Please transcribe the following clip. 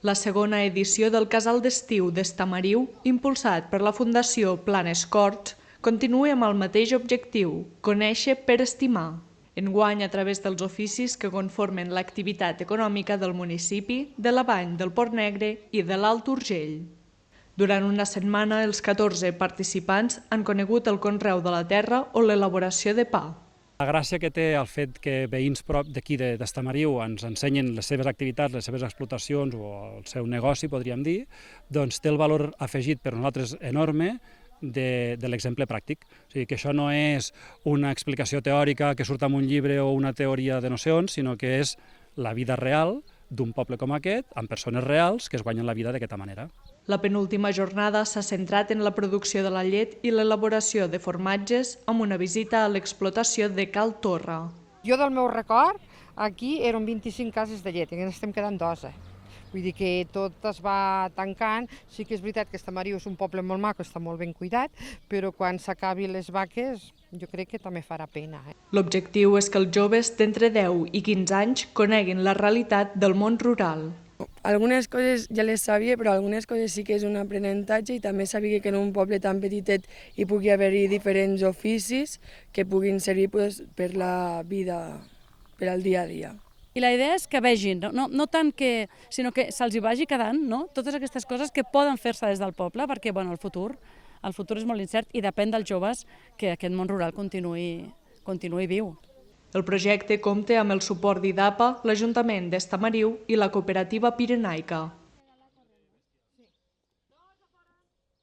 La segona edició del Casal d'Estiu d'Estamariu, impulsat per la Fundació Planes Corts, continua amb el mateix objectiu, conèixer per estimar. Enguany, a través dels oficis que conformen l'activitat econòmica del municipi, de la Vall del Port Negre i de l'Alt Urgell. Durant una setmana, els 14 participants han conegut el conreu de la terra o l'elaboració de pa. La gràcia que té el fet que veïns prop d'aquí d'Estamariu ens ensenyen les seves activitats, les seves explotacions o el seu negoci, podríem dir, doncs té el valor afegit per nosaltres enorme de l'exemple pràctic. O sigui, que això no és una explicació teòrica que surt en un llibre o una teoria de nocions, sinó que és la vida real d'un poble com aquest, amb persones reals que es guanyen la vida d'aquesta manera. La penúltima jornada s'ha centrat en la producció de la llet i l'elaboració de formatges amb una visita a l'explotació de Cal Torra. Jo del meu record, aquí eren 25 cases de llet, i ens estem quedant 2. Vull dir que tot es va tancant. Sí que és veritat que Estamariu és un poble molt maco, està molt ben cuidat, però quan s'acabi les vaques jo crec que també farà pena. L'objectiu és que els joves d'entre 10 i 15 anys coneguin la realitat del món rural. Algunes coses ja les sabia, però algunes coses sí que és un aprenentatge i també sabia que en un poble tan petitet hi pugui haver-hi diferents oficis que puguin servir per la vida, per al dia a dia. I la idea és que vegin, no tant que, sinó que se'ls hi vagi quedant, no? Totes aquestes coses que poden fer-se des del poble, perquè el futur és molt incert i depèn dels joves que aquest món rural continuï viu. El projecte compta amb el suport d'IDAPA, l'Ajuntament d'Estamariu i la Cooperativa Pirenaica.